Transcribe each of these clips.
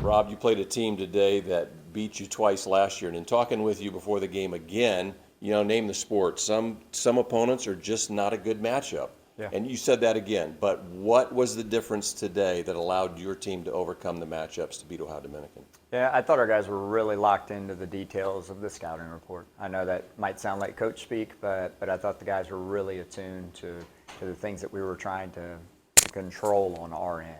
Rob, you played a team today that beat you twice last year, and in talking with you before the game again, name the sport. Some opponents are just not a good matchup. Yeah. And you said that again, but what was the difference today that allowed your team to overcome the matchups to beat Ohio Dominican? Yeah, I thought our guys were really locked into the details of the scouting report. I know that might sound like coach speak, but I thought the guys were really attuned to the things that we were trying to control on our end.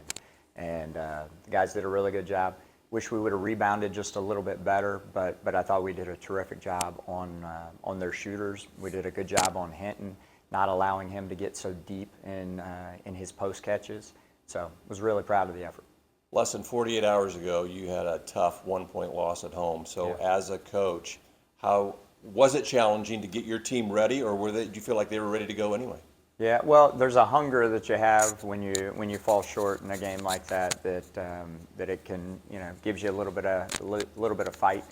And the guys did a really good job. Wish we would have rebounded just a little bit better, but I thought we did a terrific job on their shooters. We did a good job on Hinton, not allowing him to get so deep in his post catches. So was really proud of the effort. Less than 48 hours ago, you had a tough 1-point loss at home. So as a coach, how was it challenging to get your team ready, or did you feel like they were ready to go anyway? Yeah, well, there's a hunger that you have when you fall short in a game like that it can gives you a little bit of fight.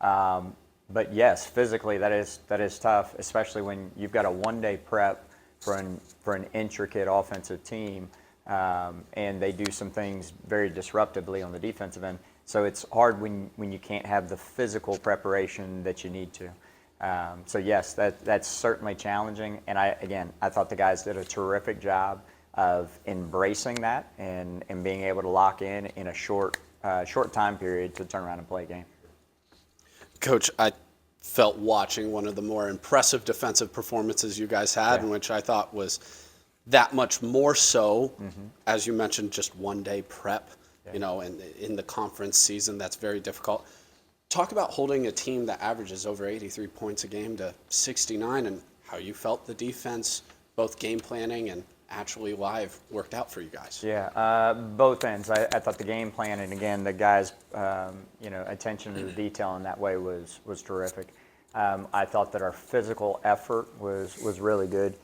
But yes, physically that is tough, especially when you've got a 1-day prep for an intricate offensive team, and they do some things very disruptively on the defensive end. So it's hard when you can't have the physical preparation that you need to. So yes, that's certainly challenging, and I thought the guys did a terrific job of embracing that and being able to lock in a short time period to turn around and play a game. Coach, I felt watching one of the more impressive defensive performances you guys had, in which I thought was that much more so, as you mentioned, just 1-day prep, and in the conference season, that's very difficult. Talk about holding a team that averages over 83 points a game to 69 and how you felt the defense, both game planning and actually live, worked out for you guys. Yeah, both ends. I thought the game plan, and again, the guys' attention to the detail in that way was terrific. I thought that our physical effort was really good.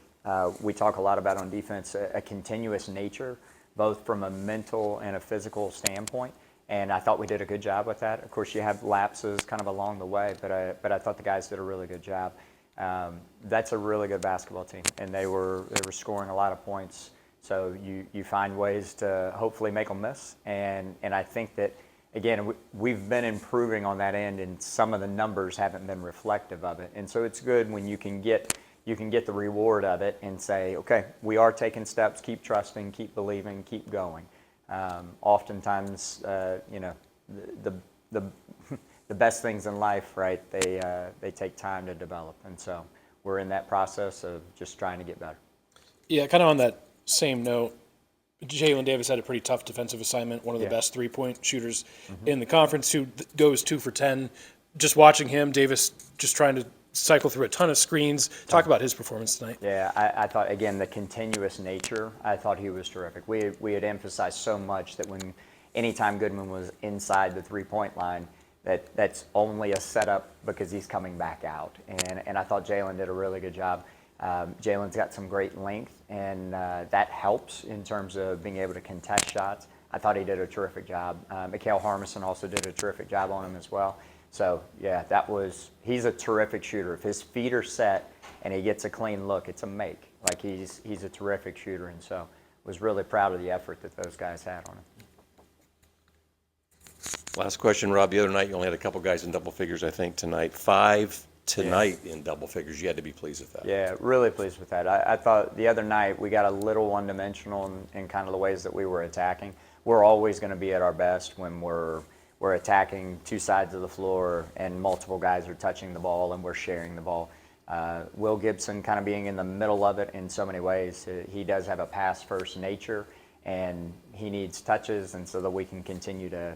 We talk a lot about on defense a continuous nature, both from a mental and a physical standpoint. And I thought we did a good job with that. Of course, you have lapses kind of along the way, but I thought the guys did a really good job. That's a really good basketball team, and they were scoring a lot of points. So you find ways to hopefully make them miss. And I think that, again, we've been improving on that end, and some of the numbers haven't been reflective of it. And so it's good when you can get the reward of it and say, okay, we are taking steps, keep trusting, keep believing, keep going. Oftentimes, the best things in life, right? They take time to develop, and so we're in that process of just trying to get better. Yeah, kind of on that same note, Jalen Davis had a pretty tough defensive assignment. One of the best 3-point shooters in the conference, who goes 2 for 10. Just watching him, Davis just trying to cycle through a ton of screens. Talk about his performance tonight. Yeah, I thought, again, the continuous nature, I thought he was terrific. We had emphasized so much that anytime Goodman was inside the 3-point line, that's only a setup because he's coming back out. And I thought Jalen did a really good job. Jalen's got some great length, and that helps in terms of being able to contest shots. I thought he did a terrific job. Mikhail Harmison also did a terrific job on him as well. So, yeah, he's a terrific shooter. If his feet are set and he gets a clean look, it's a make. Like, he's a terrific shooter, and so was really proud of the effort that those guys had on him. Last question, Rob. The other night, you only had a couple guys in double figures, I think, tonight. 5 tonight in double figures. You had to be pleased with that. Yeah, really pleased with that. I thought the other night we got a little one-dimensional in kind of the ways that we were attacking. We're always going to be at our best when we're attacking 2 sides of the floor and multiple guys are touching the ball and we're sharing the ball. Will Gibson kind of being in the middle of it in so many ways. He does have a pass-first nature, and he needs touches, and so that we can continue to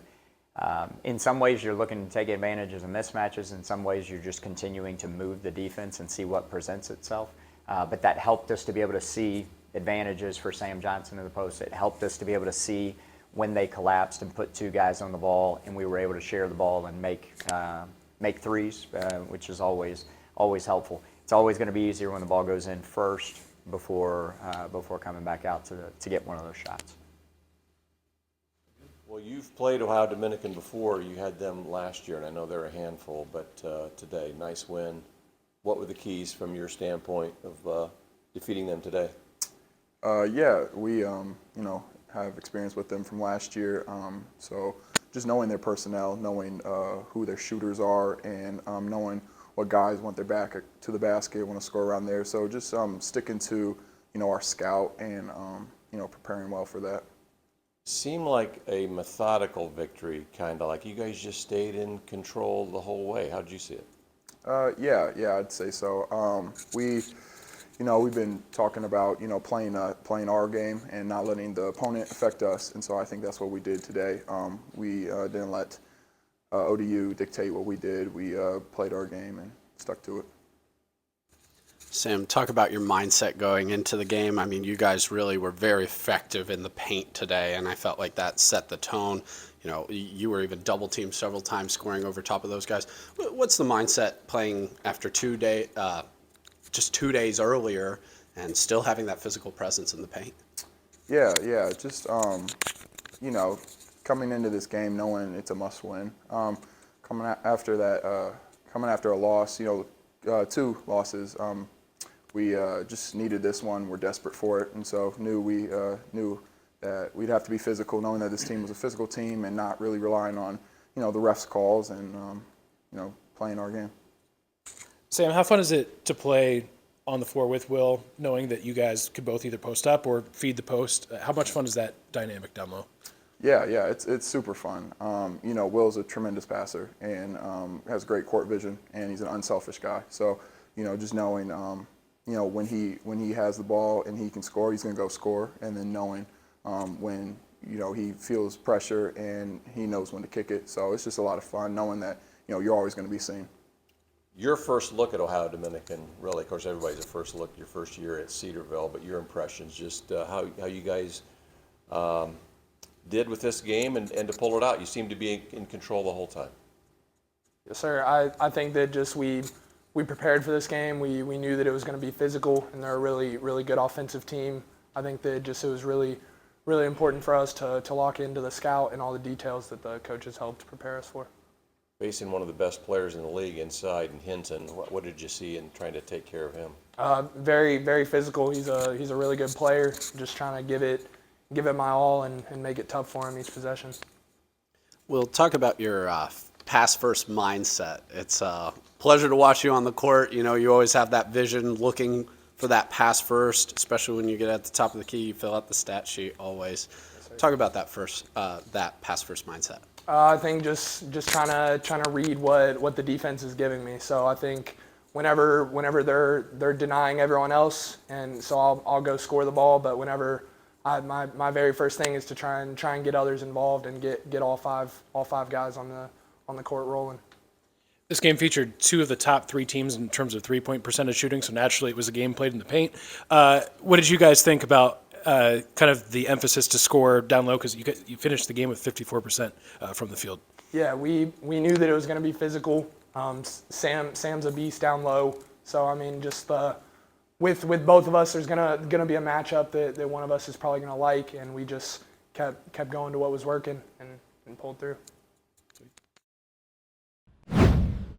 in some ways you're looking to take advantage of the mismatches. In some ways you're just continuing to move the defense and see what presents itself. But that helped us to be able to see advantages for Sam Johnson in the post. It helped us to be able to see when they collapsed and put 2 guys on the ball, and we were able to share the ball and make threes, which is always helpful. It's always going to be easier when the ball goes in first before coming back out to get one of those shots. Well, you've played Ohio Dominican before. You had them last year, and I know they're a handful, but today, nice win. What were the keys from your standpoint of defeating them today? Yeah, we, have experience with them from last year. So just knowing their personnel, knowing who their shooters are, and knowing what guys want their back to the basket, want to score around there. So just sticking to, our scout and, preparing well for that. Seemed like a methodical victory, kind of like you guys just stayed in control the whole way. How did you see it? Yeah, I'd say so. We've been talking about, playing our game and not letting the opponent affect us, and so I think that's what we did today. We didn't let ODU dictate what we did. We played our game and stuck to it. Sam, talk about your mindset going into the game. I mean, you guys really were very effective in the paint today, and I felt like that set the tone. You were even double teamed several times, scoring over top of those guys. What's the mindset playing after 2 days? Just 2 days earlier and still having that physical presence in the paint? Yeah, just, coming into this game knowing it's a must win. Coming after a loss, 2 losses, we just needed this one. We're desperate for it, and so knew that we'd have to be physical, knowing that this team was a physical team and not really relying on, the refs' calls and, playing our game. Sam, how fun is it to play on the floor with Will, knowing that you guys could both either post up or feed the post? How much fun is that dynamic down low? Yeah, it's super fun. Will's a tremendous passer and has great court vision, and he's an unselfish guy. So, just knowing, when he has the ball and he can score, he's going to go score, and then knowing when he feels pressure and he knows when to kick it. So it's just a lot of fun knowing that you're always going to be seen. Your first look at Ohio Dominican, really, of course, everybody's a first look, your first year at Cedarville, but your impressions, just how you guys did with this game and to pull it out. You seemed to be in control the whole time. Yes, sir. I think that just we prepared for this game. We knew that it was going to be physical, and they're a really, really good offensive team. I think that it was really, really important for us to lock into the scout and all the details that the coaches helped prepare us for. Facing one of the best players in the league inside in Hinton, what did you see in trying to take care of him? Very, very physical. He's a really good player. Just trying to give it my all and make it tough for him each possession. We'll talk about your pass-first mindset. It's a pleasure to watch you on the court. You always have that vision looking for that pass first, especially when you get at the top of the key. You fill out the stat sheet always. Yes, talk about that pass-first mindset. I think just trying to read what the defense is giving me. So I think whenever they're denying everyone else, and so I'll go score the ball. But whenever my very first thing is to try and get others involved and get all five guys on the court rolling. This game featured 2 of the top 3 teams in terms of 3-point percentage shooting, so naturally it was a game played in the paint. What did you guys think about kind of the emphasis to score down low, because you finished the game with 54% from the field? Yeah, we knew that it was going to be physical. Sam's a beast down low, so I mean, just with both of us, there's gonna be a matchup that one of us is probably gonna like, and we just kept going to what was working and pulled through.